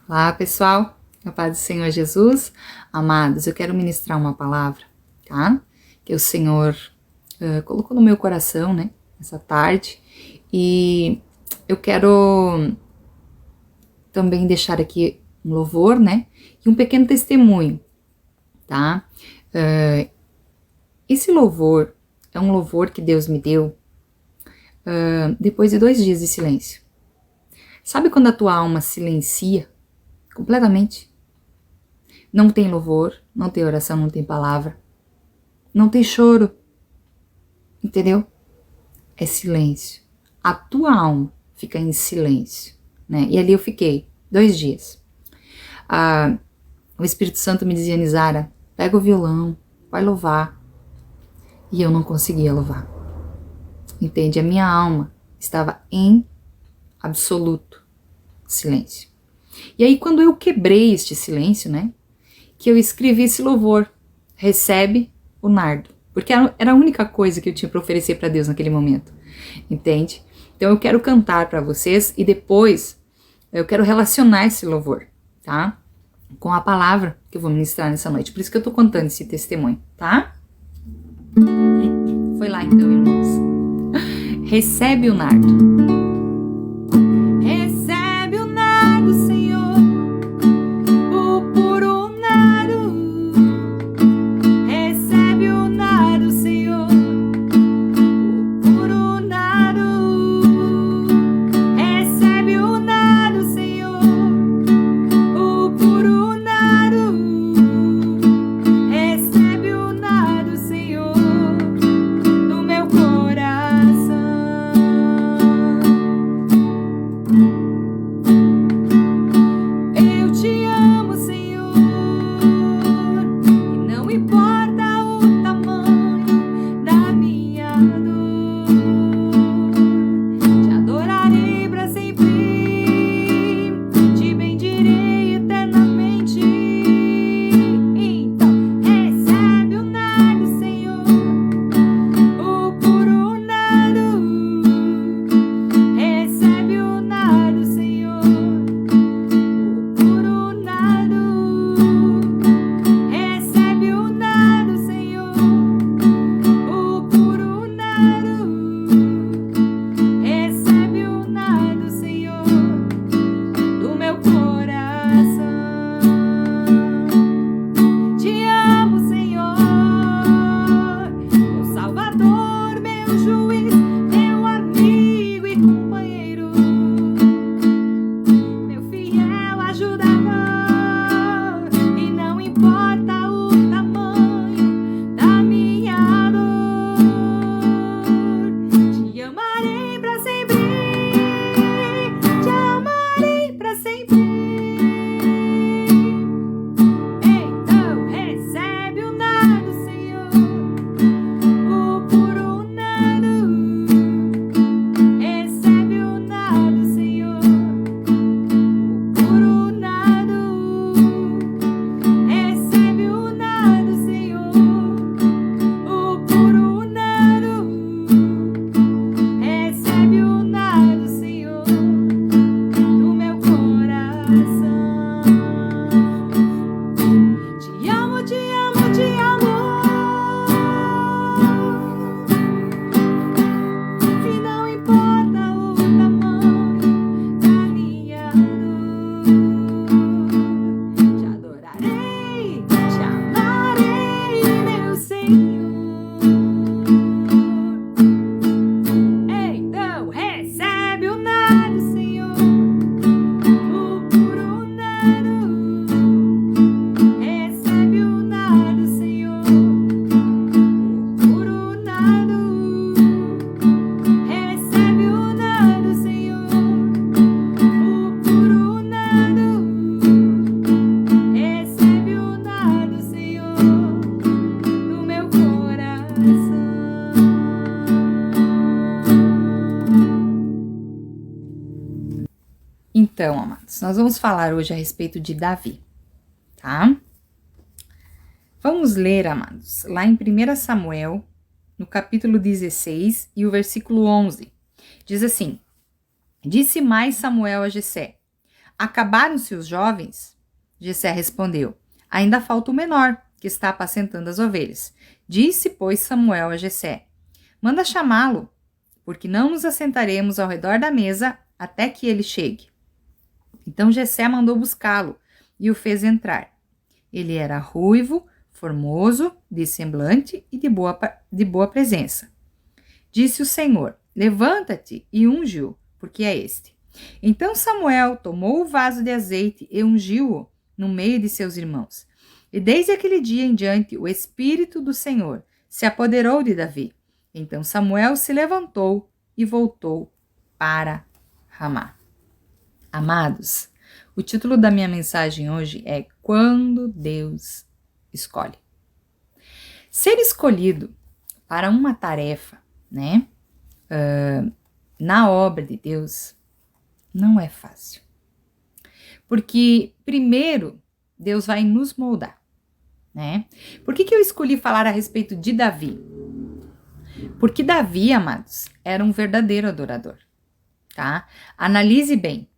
Olá, pessoal, a paz do Senhor Jesus. Amados, eu quero ministrar uma palavra, tá? Que o Senhor colocou no meu coração, né, essa tarde. E eu quero também deixar aqui um louvor, né, e um pequeno testemunho, tá? Esse louvor é um louvor que Deus me deu depois de 2 dias de silêncio. Sabe quando a tua alma silencia completamente? Não tem louvor, não tem oração, não tem palavra, não tem choro, entendeu? É silêncio. A tua alma fica em silêncio, né? E ali eu fiquei 2 dias. O Espírito Santo me dizia, Nizara, pega o violão, vai louvar. E eu não conseguia louvar. Entende? A minha alma estava em absoluto silêncio. E aí quando eu quebrei este silêncio, né? Que eu escrevi esse louvor, recebe o nardo, porque era a única coisa que eu tinha para oferecer para Deus naquele momento, entende? Então eu quero cantar para vocês e depois eu quero relacionar esse louvor, tá? Com a palavra que eu vou ministrar nessa noite, por isso que eu tô contando esse testemunho, tá? Foi lá então, irmãos. Recebe o nardo. Recebe o nardo, Senhor. Então, amados, nós vamos falar hoje a respeito de Davi, tá? Vamos ler, amados, lá em 1 Samuel, no capítulo 16 e o versículo 11. Diz assim: Disse mais Samuel a Jessé: Acabaram-se os jovens? Jessé respondeu: ainda falta o menor, que está apacentando as ovelhas. Disse, pois, Samuel a Jessé: manda chamá-lo, porque não nos assentaremos ao redor da mesa até que ele chegue. Então Jessé mandou buscá-lo e o fez entrar. Ele era ruivo, formoso, de semblante e de boa presença. Disse o Senhor: levanta-te e unge-o, porque é este. Então Samuel tomou o vaso de azeite e ungiu-o no meio de seus irmãos. E desde aquele dia em diante, o Espírito do Senhor se apoderou de Davi. Então Samuel se levantou e voltou para Ramá. Amados, o título da minha mensagem hoje é Quando Deus Escolhe. Ser escolhido para uma tarefa, né, na obra de Deus, não é fácil. Porque, primeiro, Deus vai nos moldar, né? Por que eu escolhi falar a respeito de Davi? Porque Davi, amados, era um verdadeiro adorador, tá? Analise bem.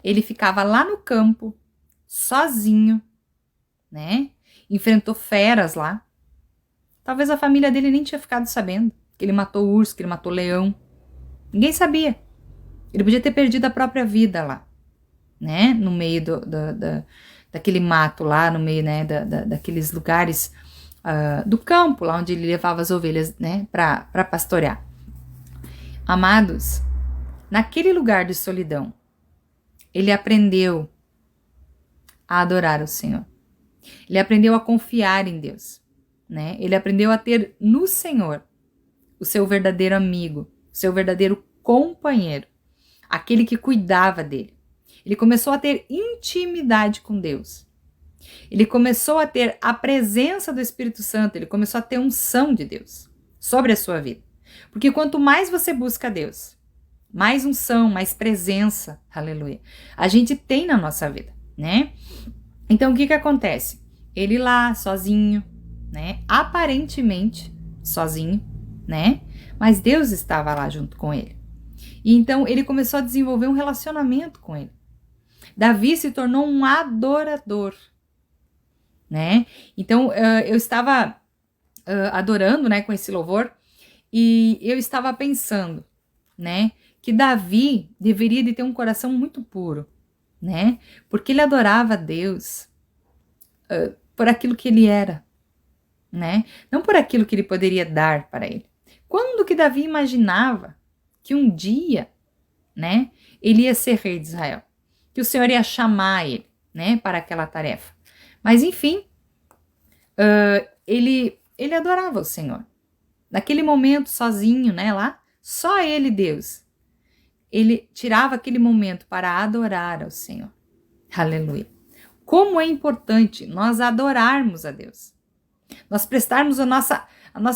Ele ficava lá no campo, sozinho, né? Enfrentou feras lá. Talvez a família dele nem tinha ficado sabendo que ele matou urso, que ele matou leão. Ninguém sabia. Ele podia ter perdido a própria vida lá, né? No meio daquele mato lá, no meio, né? Daqueles lugares do campo, lá onde ele levava as ovelhas, né? Para pastorear. Amados, naquele lugar de solidão, ele aprendeu a adorar o Senhor. Ele aprendeu a confiar em Deus, né? Ele aprendeu a ter no Senhor o seu verdadeiro amigo, o seu verdadeiro companheiro, aquele que cuidava dele. Ele começou a ter intimidade com Deus. Ele começou a ter a presença do Espírito Santo, ele começou a ter unção de Deus sobre a sua vida. Porque quanto mais você busca Deus, mais unção, mais presença, aleluia, a gente tem na nossa vida, né? Então, o que acontece? Ele lá, sozinho, né? Aparentemente sozinho, né? Mas Deus estava lá junto com ele. E então, ele começou a desenvolver um relacionamento com ele. Davi se tornou um adorador, né? Então, eu estava adorando, né, com esse louvor, e eu estava pensando, né, que Davi deveria de ter um coração muito puro, né? Porque ele adorava Deus por aquilo que ele era, né? Não por aquilo que ele poderia dar para ele. Quando que Davi imaginava que um dia, né, ele ia ser rei de Israel? Que o Senhor ia chamar ele, né, para aquela tarefa. Mas enfim, ele adorava o Senhor. Naquele momento, sozinho, né, lá, só ele, Deus. Ele tirava aquele momento para adorar ao Senhor. Aleluia. Como é importante nós adorarmos a Deus. Nós prestarmos a nossa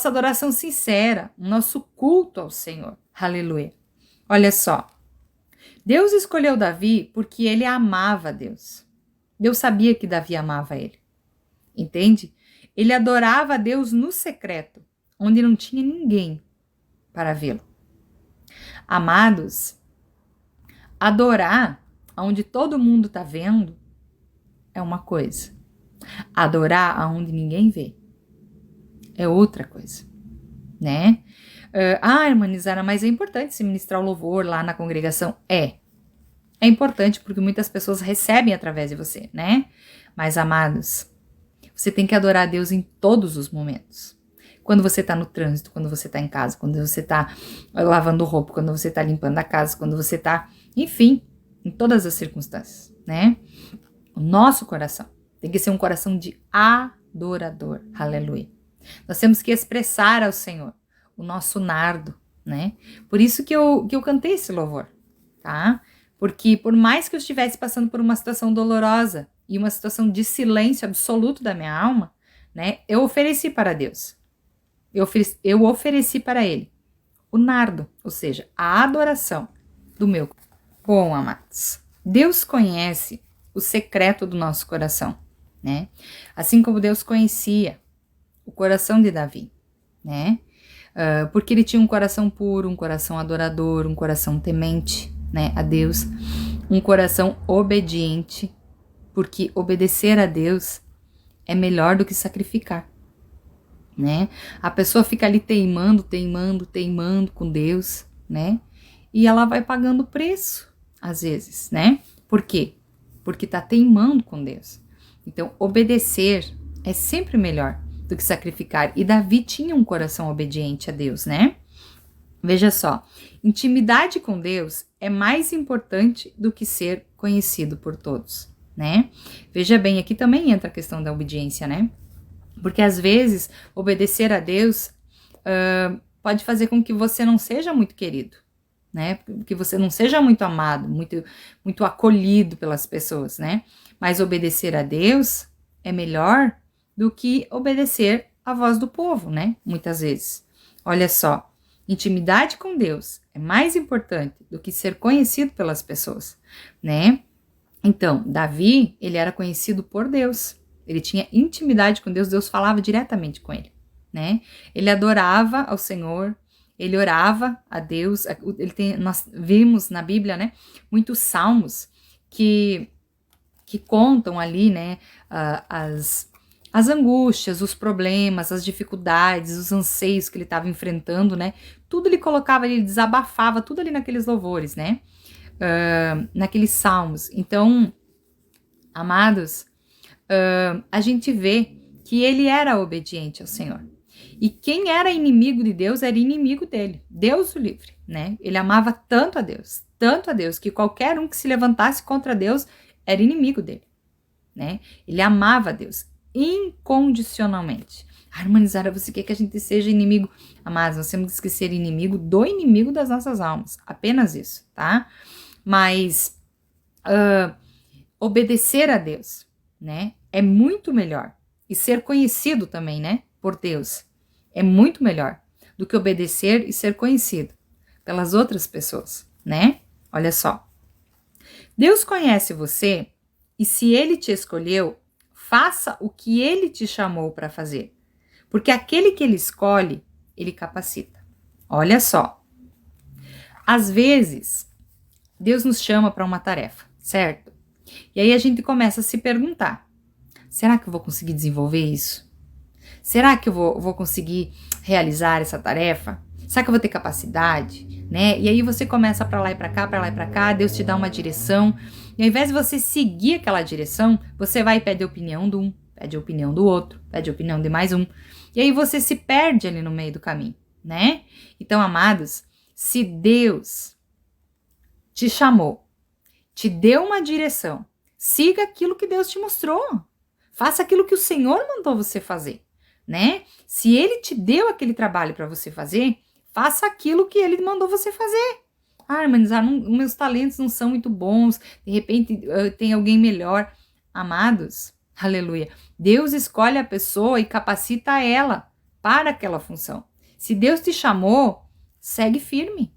adoração sincera, o nosso culto ao Senhor. Aleluia. Olha só. Deus escolheu Davi porque ele amava Deus. Deus sabia que Davi amava ele. Entende? Ele adorava a Deus no secreto, onde não tinha ninguém para vê-lo. Amados, adorar onde todo mundo está vendo é uma coisa. Adorar aonde ninguém vê é outra coisa, né? Irmã Nizara, mas é importante se ministrar o louvor lá na congregação? É importante porque muitas pessoas recebem através de você, né? Mas, amados, você tem que adorar a Deus em todos os momentos. Quando você está no trânsito, quando você está em casa, quando você está lavando roupa, quando você está limpando a casa, quando você está, enfim, em todas as circunstâncias, né? O nosso coração tem que ser um coração de adorador, aleluia. Nós temos que expressar ao Senhor o nosso nardo, né? Por isso que eu cantei esse louvor, tá? Porque por mais que eu estivesse passando por uma situação dolorosa e uma situação de silêncio absoluto da minha alma, né? Eu ofereci para Deus. Eu ofereci para Ele o nardo, ou seja, a adoração do meu. Bom, amados, Deus conhece o secreto do nosso coração, né? Assim como Deus conhecia o coração de Davi, né? Porque ele tinha um coração puro, um coração adorador, um coração temente, né, a Deus. um coração obediente, porque obedecer a Deus é melhor do que sacrificar, né? A pessoa fica ali teimando com Deus, né? E ela vai pagando preço, às vezes, né? Por quê? Porque tá teimando com Deus. Então, obedecer é sempre melhor do que sacrificar. E Davi tinha um coração obediente a Deus, né? Veja só, intimidade com Deus é mais importante do que ser conhecido por todos, né? Veja bem, aqui também entra a questão da obediência, né? Porque às vezes obedecer a Deus pode fazer com que você não seja muito querido, né? Que você não seja muito amado, muito acolhido pelas pessoas, né? Mas obedecer a Deus é melhor do que obedecer à voz do povo, né? Muitas vezes. Olha só, intimidade com Deus é mais importante do que ser conhecido pelas pessoas, né? Então, Davi, ele era conhecido por Deus. Ele tinha intimidade com Deus, Deus falava diretamente com ele, né? Ele adorava ao Senhor, ele orava a Deus. Nós vimos na Bíblia, né, muitos salmos que contam ali, né, as angústias, os problemas, as dificuldades, os anseios que ele estava enfrentando, né? Tudo ele colocava, ele desabafava, tudo ali naqueles louvores, né? Naqueles salmos. Então, amados, a gente vê que ele era obediente ao Senhor. E quem era inimigo de Deus era inimigo dele. Deus o livre, né? Ele amava tanto a Deus, que qualquer um que se levantasse contra Deus era inimigo dele, né? Ele amava a Deus incondicionalmente. Harmonizar, você quer que a gente seja inimigo? Amados, nós temos que ser inimigo do inimigo das nossas almas. Apenas isso, tá? Mas obedecer a Deus, né? É muito melhor. E ser conhecido também, né? Por Deus. É muito melhor do que obedecer e ser conhecido pelas outras pessoas, né? Olha só. Deus conhece você e se Ele te escolheu, faça o que Ele te chamou para fazer. Porque aquele que Ele escolhe, Ele capacita. Olha só. Às vezes, Deus nos chama para uma tarefa, certo? E aí a gente começa a se perguntar, será que eu vou conseguir desenvolver isso? Será que eu vou conseguir realizar essa tarefa? Será que eu vou ter capacidade? Né? E aí você começa para lá e para cá, Deus te dá uma direção. E ao invés de você seguir aquela direção, você vai e pede a opinião de um, pede a opinião do outro, pede a opinião de mais um. E aí você se perde ali no meio do caminho, né? Então, amados, se Deus te chamou, te deu uma direção, siga aquilo que Deus te mostrou. Faça aquilo que o Senhor mandou você fazer, né? Se Ele te deu aquele trabalho para você fazer, faça aquilo que Ele mandou você fazer. Mas meus talentos não são muito bons, de repente tem alguém melhor. Amados, aleluia, Deus escolhe a pessoa e capacita ela para aquela função. Se Deus te chamou, segue firme,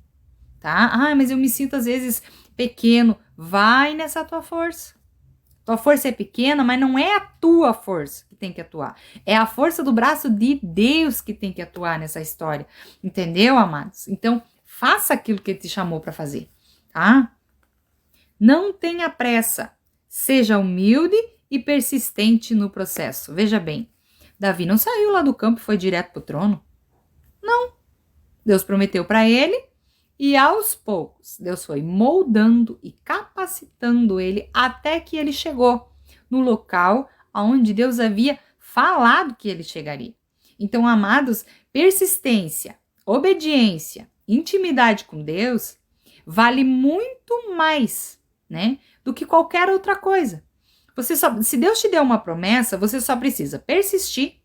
tá? Mas eu me sinto às vezes pequeno. Vai nessa tua força. Tua força é pequena, mas não é a tua força que tem que atuar. É a força do braço de Deus que tem que atuar nessa história. Entendeu, amados? Então, faça aquilo que Ele te chamou para fazer, tá? Não tenha pressa. Seja humilde e persistente no processo. Veja bem, Davi não saiu lá do campo e foi direto para o trono. Não. Deus prometeu para ele e aos poucos Deus foi moldando e capacitando ele até que ele chegou no local onde Deus havia falado que ele chegaria. Então, amados, persistência, obediência, intimidade com Deus vale muito mais, né, do que qualquer outra coisa. Se Deus te deu uma promessa, você só precisa persistir,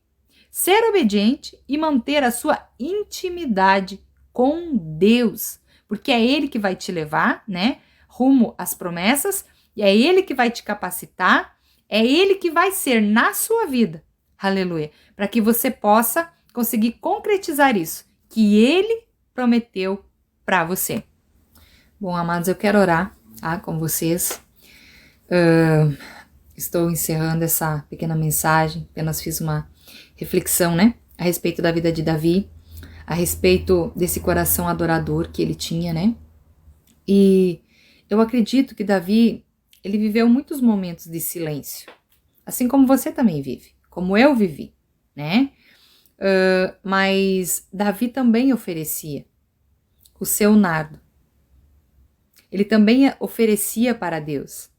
ser obediente e manter a sua intimidade com Deus, porque é Ele que vai te levar, né, rumo às promessas, e é Ele que vai te capacitar, é Ele que vai ser na sua vida, aleluia, para que você possa conseguir concretizar isso, que Ele prometeu para você. Bom, amados, eu quero orar com vocês. Estou encerrando essa pequena mensagem, apenas fiz uma reflexão, né, a respeito da vida de Davi, a respeito desse coração adorador que ele tinha, né, e Eu acredito que Davi, ele viveu muitos momentos de silêncio, assim como você também vive, como eu vivi, né? Mas Davi também oferecia o seu nardo. Ele também oferecia para Deus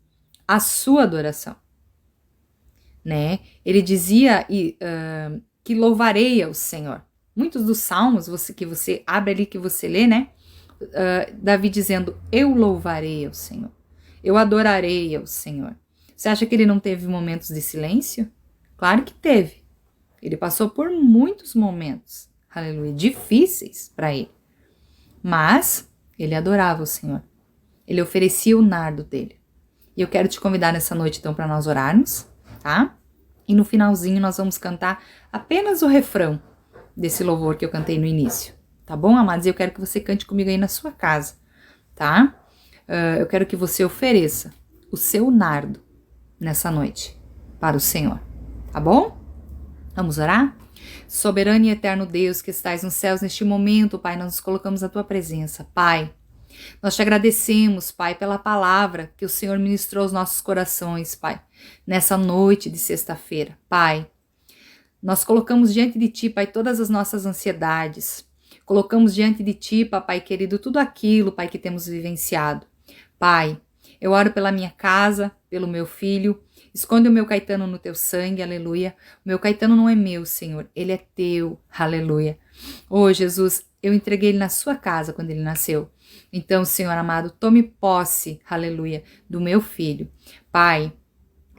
a sua adoração, né? Ele dizia que louvarei ao Senhor. Muitos dos salmos que você abre ali, que você lê, né? Davi dizendo, eu louvarei ao Senhor, eu adorarei ao Senhor. Você acha que ele não teve momentos de silêncio? Claro que teve. Ele passou por muitos momentos, aleluia, difíceis para ele. Mas ele adorava o Senhor. Ele oferecia o nardo dele. E eu quero te convidar nessa noite, então, para nós orarmos, tá? E no finalzinho nós vamos cantar apenas o refrão desse louvor que eu cantei no início. Tá bom, amados? E eu quero que você cante comigo aí na sua casa, tá? Eu quero que você ofereça o seu nardo nessa noite para o Senhor, tá bom? Vamos orar? Soberano e eterno Deus que estais nos céus neste momento, Pai, nós nos colocamos à tua presença. Pai, nós te agradecemos, Pai, pela palavra que o Senhor ministrou aos nossos corações, Pai, nessa noite de sexta-feira. Pai, nós colocamos diante de ti, Pai, todas as nossas ansiedades. Colocamos diante de ti, Papai querido, tudo aquilo, Pai, que temos vivenciado. Pai, eu oro pela minha casa, pelo meu filho. Esconde o meu Caetano no teu sangue, aleluia. O meu Caetano não é meu, Senhor, ele é teu, aleluia. Oh, Jesus, eu entreguei ele na sua casa quando ele nasceu. Então, Senhor amado, tome posse, aleluia, do meu filho. Pai,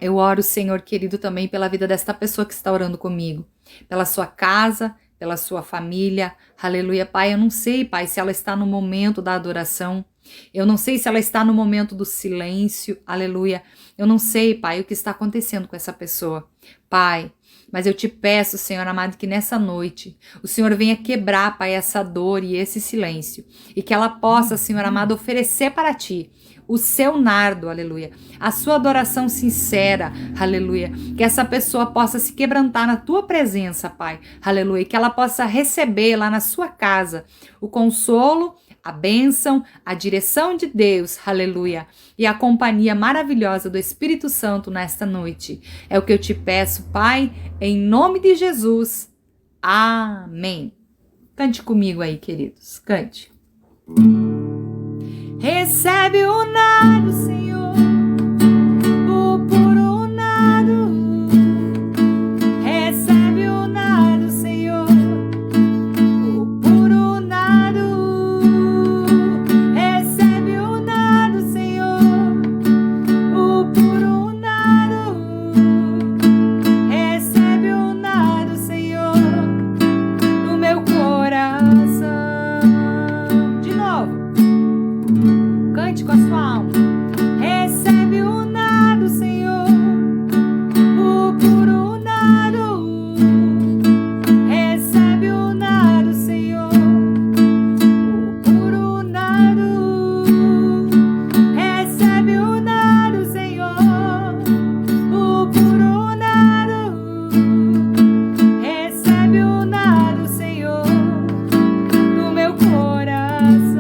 eu oro, Senhor querido, também pela vida desta pessoa que está orando comigo, pela sua casa, pela sua família, aleluia. Pai, eu não sei, Pai, se ela está no momento da adoração, eu não sei se ela está no momento do silêncio, aleluia. Eu não sei, Pai, o que está acontecendo com essa pessoa. Pai, mas eu te peço, Senhor amado, que nessa noite o Senhor venha quebrar, Pai, essa dor e esse silêncio. E que ela possa, Senhor amado, oferecer para ti o seu nardo, aleluia. A sua adoração sincera, aleluia. Que essa pessoa possa se quebrantar na tua presença, Pai, aleluia. Que ela possa receber lá na sua casa o consolo, a bênção, a direção de Deus, aleluia, e a companhia maravilhosa do Espírito Santo nesta noite. É o que eu te peço, Pai, em nome de Jesus. Amém. Cante comigo aí, queridos, cante. Recebe o nardo, Senhor, o puro nardo. Recebe o nardo, Senhor, o puro nardo. Recebe o nardo, Senhor, o puro nardo. Recebe o nardo, Senhor, no meu coração. De novo. Cante com a sua alma. Recebe o nardo, Senhor, o puro nardo. Recebe o nardo, Senhor, o puro nardo. Recebe o nardo, Senhor, o puro nardo. Recebe o nardo, Senhor, no meu coração.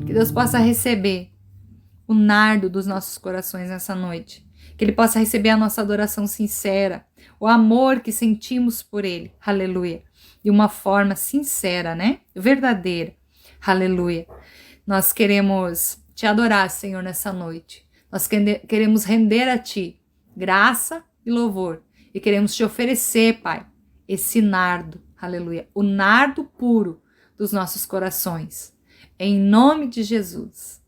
Que Deus possa receber o nardo dos nossos corações nessa noite. Que Ele possa receber a nossa adoração sincera, o amor que sentimos por Ele, aleluia, de uma forma sincera, né? Verdadeira, aleluia. Nós queremos te adorar, Senhor, nessa noite. Nós queremos render a Ti graça e louvor. E queremos te oferecer, Pai, esse nardo, aleluia, o nardo puro dos nossos corações. Em nome de Jesus.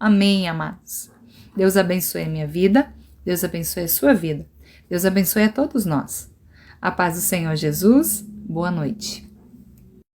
Amém, amados. Deus abençoe a minha vida. Deus abençoe a sua vida. Deus abençoe a todos nós. A paz do Senhor Jesus. Boa noite.